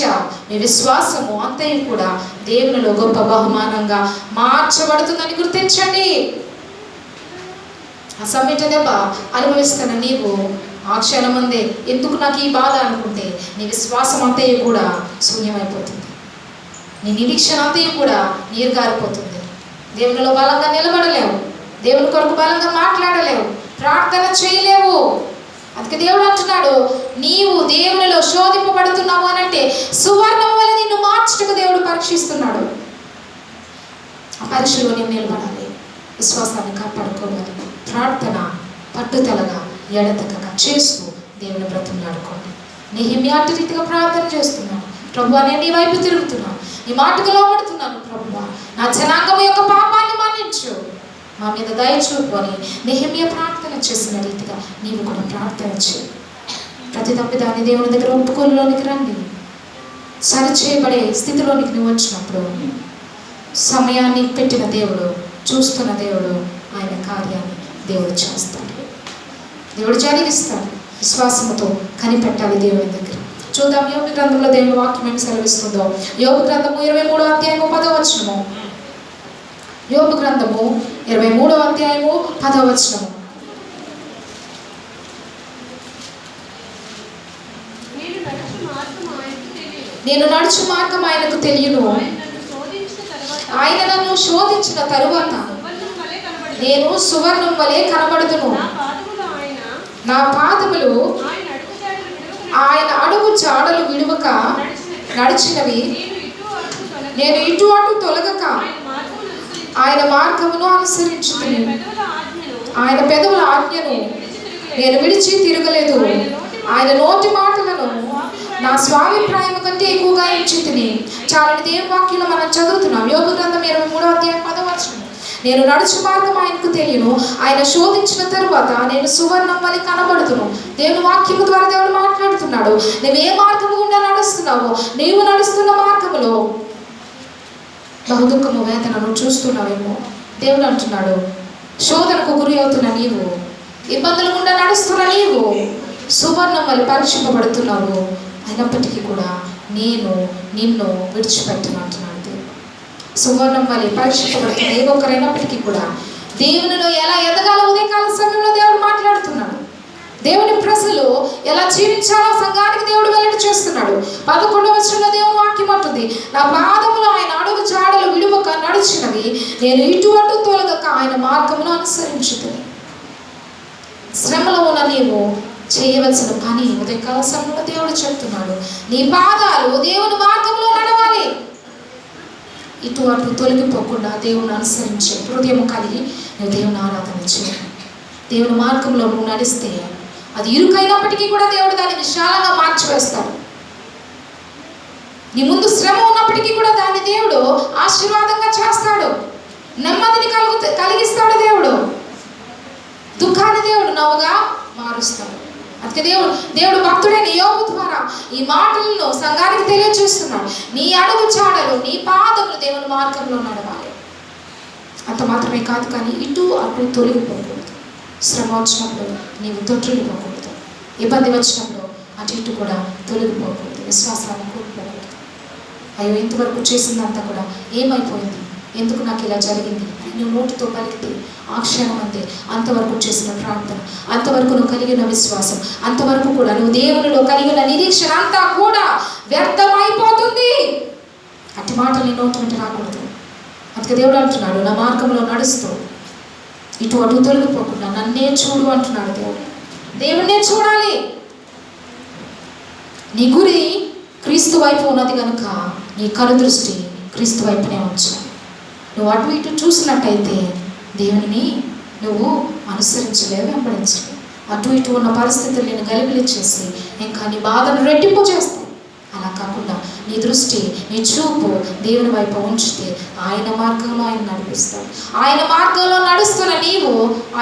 Speaker 1: మీ విశ్వాసము అంతయు కూడా దేవునిలో గొప్ప బహుమానంగా మార్చబడుతుందని గుర్తించండి. ఆ సమ్మెట దెబ్బ అనుభవిస్తున్న నీవు ఆ క్షణం ముందే ఎందుకు నాకు ఈ బాధ అనుకుంటే నీ విశ్వాసం అంతయు కూడా శూన్యమైపోతుంది, నీ నిరీక్షణ అంతయు కూడా నీరుగారిపోతుంది. దేవునిలో బలంగా నిలబడలేవు, దేవుని కొరకు బలంగా మాట్లాడలేవు, ప్రార్థన చేయలేవు. అందుకే దేవుడు అంటున్నాడు, నీవు దేవునిలో శోధింపబడుతున్నావు అని అంటే సువర్ణం వల్ల నిన్ను మార్చుటకు దేవుడు పరీక్షిస్తున్నాడు. ఆ పరీక్షలో నేను నిలబడాలి, విశ్వాసాన్ని కాపాడుకోవాలి. ప్రార్థన పట్టుదలగా ఎడతెగక చేస్తూ దేవుని బ్రతిమలాడుకోండి. నెహెమ్యా అట్టి రీతిగా ప్రార్థన చేస్తున్నాను, ప్రభువా నేను నీ వైపు తిరుగుతున్నాను, నీ మాటకు లోబడుతున్నాను, ప్రభువా నా జనాంగం యొక్క పాపాన్ని మన్నించు, మా మీద దయ చూపు అని నెహెమ్యా ప్రార్థన చేసిన రీతిగా నీవు కూడా ప్రార్థన చేయి. ప్రతి తప్పిదాన్ని దేవుని దగ్గర ఒప్పుకోలులోనికి రండి. సరిచేయబడే స్థితిలోనికి నువ్వు వచ్చినప్పుడు సమయాన్ని పెట్టిన దేవుడు, చూస్తున్న దేవుడు, ఆయన కార్యాన్ని దేవుడు చేస్తాడు, దేవుడు జరిగిస్తాడు. విశ్వాసంతో కనిపెట్టాలి దేవుని దగ్గర. చూద్దాం యోబు గ్రంథంలో దేవుని వాక్యం ఏమి సెలవిస్తుందో. యోబు గ్రంథము 23వ అధ్యాయము 10వ వచనము. యోబు గ్రంథము 23వ అధ్యాయము 10వ వచనము. నేను నడుచు మార్గం ఆయనకు తెలియను, ఆయన నన్ను శోధించిన తరువాత నేను సువర్ణం వలె కనబడుదును. నా పాదములు ఆయన అడుగు జాడలు విడువక నడిచినవి, నేను ఇటు అటు తొలగక ఆయన మార్గమును అనుసరించుకుని, ఆయన పెదవుల ఆజ్ఞను నేను విడిచి తిరగలేదు. ఆయన నోటి మాటలను నా స్వాభిప్రాయం కంటే ఎక్కువగా ఎంచుకుని. చాలని దేవుని వాక్యంలో మనం చదువుతున్నాం. యోబు గ్రంథం 23వ అధ్యాయం 10వ వచనం. నేను నడుచు మార్గం ఆయనకు తెలియను, ఆయన శోధించిన తరువాత నేను సువర్ణం వలె కనబడుతును. దేవుని వాక్యము ద్వారా దేవుడు మాట్లాడుతున్నాడు. నువ్వు ఏ మార్గము గుండా నడుస్తున్నావో, నీవు నడుస్తున్న మార్గములో బహుదుఃఖము వేదనను చూస్తున్నావేమో. దేవుడు అంటున్నాడు, శోధనకు గురి అవుతున్న నీవు, ఇబ్బందులు గుండా నడుస్తున్న నీవు సువర్ణం వలె పరీక్షింపబడుతున్నావు, అయినప్పటికీ కూడా నేను నిన్ను విడిచిపెట్టను అంటున్నాడు. సువర్ణం వలె పరీక్షింపబడుతున్న ఏ ఒక్కరైనప్పటికీ కూడా దేవునిలో ఎలా ఎదగాలో ఉదయకాల సమయంలో దేవుడు మాట్లాడుతున్నాడు. దేవుని ప్రజలు ఎలా జీవించాలో సంఘానికి దేవుడు వెల్లడి చేస్తున్నాడు. 11వ వచనంలో దేవుని వాక్యం అంటుంది, నా పాదములు ఆయన అడుగు జాడలు విడువక నడిచినవి, నేను ఇటు అటు తొలగక ఆయన మార్గమును అనుసరించుతుంది. శ్రమలో ఉన్న నీవు చేయవలసిన పని ఉదయకాల సమయంలో దేవుడు చెప్తున్నాడు, నీ పాదాలు దేవుని మార్గంలో నడవాలి. ఇటు అటు తొలగిపోకుండా దేవుని అనుసరించే హృదయం కలిగి నువ్వు దేవుని ఆరాధన చేయి. దేవుని మార్గంలో నువ్వు నడిస్తే అది ఇరుకైనప్పటికీ కూడా దేవుడు దాన్ని విశాలంగా మార్చివేస్తాడు. నీ ముందు శ్రమ ఉన్నప్పటికీ కూడా దాన్ని దేవుడు ఆశీర్వాదంగా చేస్తాడు. నెమ్మదిని కలిగిస్తాడు దేవుడు. దుఃఖాన్ని దేవుడు నవ్వుగా మారుస్తాడు. అందుకే దేవుడు భక్తుడైన యోబు ద్వారా ఈ మాటలను సంఘానికి తెలియజేస్తున్నాడు. నీ అడుగు చాడలు, నీ పాదములు దేవుని మార్గంలో నడవాలి. అంత మాత్రమే కాదు, కానీ ఇటు అటు తొలగిపోకూడదు. శ్రమ వచ్చినప్పుడు నీవు తొట్టిల్లిపోకూడదు. ఇబ్బంది వచ్చినప్పుడు అటు ఇటు కూడా తొలగిపోకూడదు. విశ్వాసాన్ని కోల్పోకూడదు. అయ్యో ఇంతవరకు చేసిందంతా కూడా ఏమైపోయింది, ఎందుకు నాకు ఇలా జరిగింది నువ్వు నోటితో పలికితే ఆ క్షణం అంతే. అంతవరకు చేసిన ప్రార్థన, అంతవరకు నువ్వు కలిగిన విశ్వాసం, అంతవరకు కూడా నువ్వు దేవునిలో కలిగిన నిరీక్షణ అంతా కూడా వ్యర్థమైపోతుంది. అట్టి మాటలు నీ నోటి వెంట రాకూడదు. అందుకే దేవుడు అంటున్నాడు, నా మార్గంలో నడుస్తూ ఇటు అటు తొలగిపోకుండా నన్నే చూడు అంటున్నాడు దేవుడు. దేవుడినే చూడాలి. నీ గురి క్రీస్తు వైపు ఉన్నది కనుక నీ కనుదృష్టి క్రీస్తు వైపునే ఉంచాలి. నువ్వు అటు ఇటు చూసినట్టయితే దేవుని నువ్వు అనుసరించలేవు, వెంబడించలేవు. అటు ఇటు ఉన్న పరిస్థితులు నేను గలిబిలి చేసి ఇంకా నీ బాధను రెట్టింపు చేస్తాయి. అలా కాకుండా నీ దృష్టి, నీ చూపు దేవుని వైపు ఉంచితే ఆయన మార్గంలో ఆయన నడిపిస్తాడు. ఆయన మార్గంలో నడుస్తున్న నీవు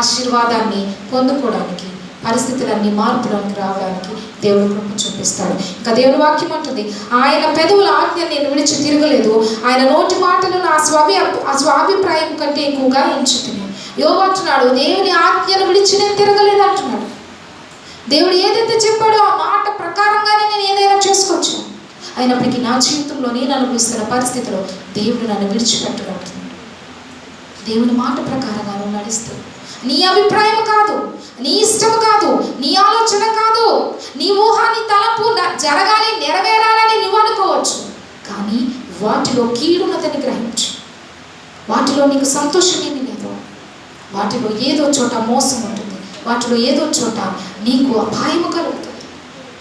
Speaker 1: ఆశీర్వాదాన్ని పొందుకోవడానికి, పరిస్థితులన్నీ మార్పులోనికి రావడానికి దేవుడు కృప చూపిస్తాడు. ఇంకా దేవుని వాక్యం అంటుంది, ఆయన పెదవుల ఆజ్ఞ నేను విడిచి తిరగలేదు, ఆయన నోటి మాటలు నా స్వాభిప్రాయం కంటే ఎక్కువగా ఎంచుతుంది. యోబు అంటున్నాడు, దేవుని ఆజ్ఞను విడిచి నేను తిరగలేదు అంటున్నాడు. దేవుడు ఏదైతే చెప్పాడో ఆ మాట ప్రకారంగానే నేను ఏదైనా చేసుకోవచ్చు. అయినప్పటికీ నా జీవితంలో నేను అనుభవిస్తున్న పరిస్థితిలో దేవుడు నన్ను విడిచిపెట్టగలుగుతున్నాడు. దేవుని మాట ప్రకారంగా నువ్వు నడిస్తే నీ అభిప్రాయం కాదు, నీ ఇష్టం కాదు, నీ ఆలోచన కాదు, నీ ఊహ, నీ తలపు జరగాలి, నెరవేరాలని నువ్వు అనుకోవచ్చు. కానీ వాటిలో కీడున్నదని గ్రహించు. వాటిలో నీకు సంతోషమేమీ లేదు. వాటిలో ఏదో చోట మోసం ఉంటుంది, వాటిలో ఏదో చోట నీకు అపాయము కలుగుతుంది.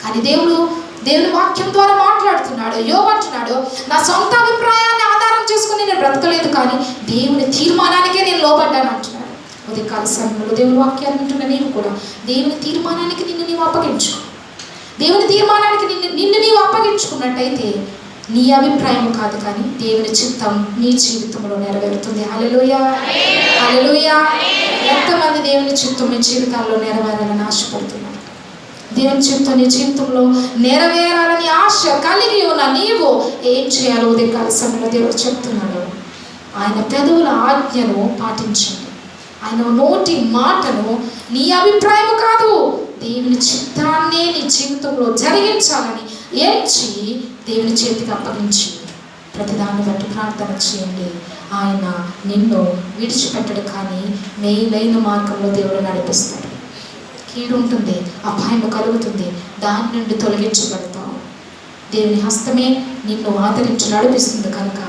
Speaker 1: కానీ దేవుని వాక్యం ద్వారా మాట్లాడుతున్నాడు. యోబు అంటున్నాడు, నా సొంత అభిప్రాయాన్ని ఆధారం చేసుకుని నేను బ్రతకలేదు, కానీ దేవుని తీర్మానానికే నేను లోబడ్డాను అంటున్నాడు. ఉదయకాల సమయంలో దేవుని వాక్యాన్ని వింటున్న నీవు కూడా దేవుని తీర్మానానికి నిన్ను నీవు అప్పగించు. దేవుని తీర్మానానికి నిన్ను నీవు అప్పగించుకున్నట్టయితే నీ అభిప్రాయం కాదు, కానీ దేవుని చిత్తం నీ జీవితంలో నెరవేరుతుంది. హల్లెలూయా, హల్లెలూయా. ఎంతమంది దేవుని చిత్తం మీ జీవితాల్లో నెరవేరాలని ఆశపడుతున్నారు? దేవుని చిత్తం నీ జీవితంలో నెరవేరాలని ఆశ కలిగి ఉన్న నీవు ఏం చేయాలో ఉదయకాల సమయంలో దేవుడు చెప్తున్నాడు. ఆయన పెదవుల ఆజ్ఞను పాటించండి. ఆయన నోటి మాటను నీ అభిప్రాయం కాదు, దేవుని చిత్తాన్నే నీ జీవితంలో జరిగించాలని ఎంచి దేవుని చేతికి అప్పగించి ప్రతిదాన్ని బట్టి ప్రార్థన చేయండి. ఆయన నిన్ను విడిచిపెట్టడు, కానీ మేలైన మార్గంలో దేవుడు నడిపిస్తాడు. కీడు ఉంటుంది, అపాయం కలుగుతుంది, దాని నుండి తొలగించబడతావు. దేవుని హస్తమే నిన్ను ఆదరించి నడిపిస్తుంది కనుక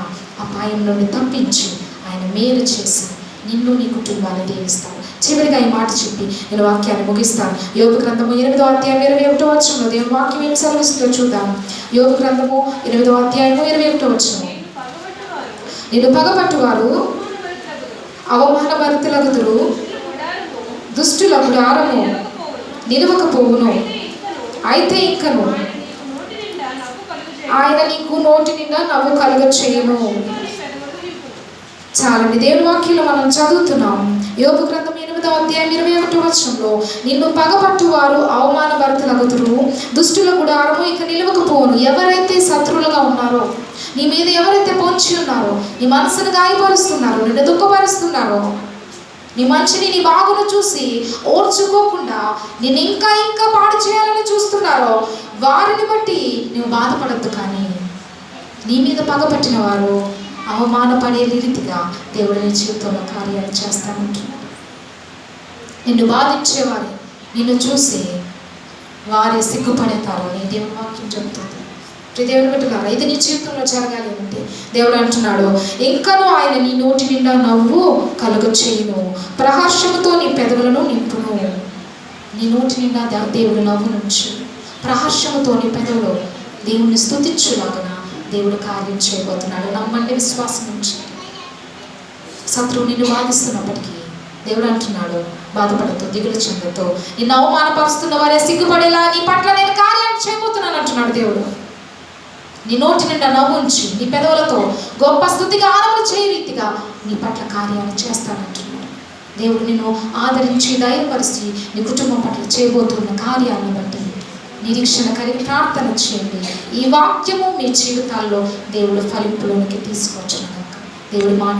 Speaker 1: అపాయం నుండి తప్పించి ఆయన మేలు చేసి నిన్ను నీ కుటుంబాన్ని దీవిస్తాడు. చివరిగా ఈ మాట చెప్పి నేను వాక్యాన్ని ముగిస్తాను. యోబు గ్రంథము 8వ అధ్యాయం 21వ వచనంలో దేవుని వాక్యం ఏం సెలవిస్తుందో చూద్దాం. యోబు గ్రంథము 8వ అధ్యాయము 21వ వచనం, నిన్ను పగపట్టువారు అవమానభరితులగుదురు, దుష్టుల గుడారము నిలవకపోవును, అయితే ఇంకను ఆయన నీకు నోటి నిండా నవ్వు కలుగ చేయును. చాలండి, దేవుని వాక్యంలో మనం చదువుతున్నాం. యోబు గ్రంథం 8వ అధ్యాయం 21వ వచనంలో, నిన్ను పగపట్టువారు అవమానభరితులగుదురు, దుష్టుల గుడారము ఇక నిలవకపోవును. ఎవరైతే శత్రువులుగా ఉన్నారో, నీ మీద ఎవరైతే పొంచి ఉన్నారో, నీ మనసును గాయపరుస్తున్నారో, నిన్ను దుఃఖపరుస్తున్నారో, నీ మంచిని నీ బాగును చూసి ఓర్చుకోకుండా నిన్ను ఇంకా ఇంకా పాడు చేయాలని చూస్తున్నారో, వారిని బట్టి నువ్వు బాధపడద్దు. కానీ నీ మీద పగపట్టిన వారు అవమానపడే రీతిగా దేవుడు నీ జీవితంలో కార్యాలు చేస్తానంటున్నాడు. నిన్ను బాధించేవారు నిన్ను చూసి వారే సిగ్గుపడతారు అని దేవుని వాక్యం చెబుతుంది. దేవుని బిడ్డలారా, ఇది నీ జీవితంలో జరగాలి అంటే దేవుడు అంటున్నాడు, ఇంకనూ ఆయన నీ నోటి నిండా నవ్వు కలుగ చేయును, ప్రహర్షముతో నీ పెదవులను నింపును. నీ నోటి నిండా దేవుడు నవ్వు నుంచి ప్రహర్షముతో నీ పెదవులు దేవుణ్ణి స్తుతించులాగున దేవుడు కార్యం చేయబోతున్నాడు. నమ్మండి, విశ్వాసం ఉంచండి. శత్రువు నిన్ను బాధిస్తున్నప్పటికీ దేవుడు అంటున్నాడు, బాధపడతో, దిగులు చెందతో, నిన్ను అవమానపరుస్తున్న వారే సిగ్గుపడేలా నీ పట్ల నేను కార్యాలు చేయబోతున్నాను అంటున్నాడు దేవుడు. నీ నోటి నిండా నవ్వుంచి నీ పెదవులతో గొప్ప స్తుతిగా ఆనందం చేయ రీతిగా నీ పట్ల కార్యాలు చేస్తానంటున్నాడు దేవుడు. నిన్ను ఆదరించి ధైర్యపరిచి నీ కుటుంబం పట్ల చేయబోతున్న కార్యాలను బట్టి నిరీక్షణ కలిగి ప్రార్థన చేయండి. ఈ వాక్యము మీ జీవితాల్లో దేవుడు ఫలింపులోనికి తీసుకొచ్చిన కనుక దేవుడి మాట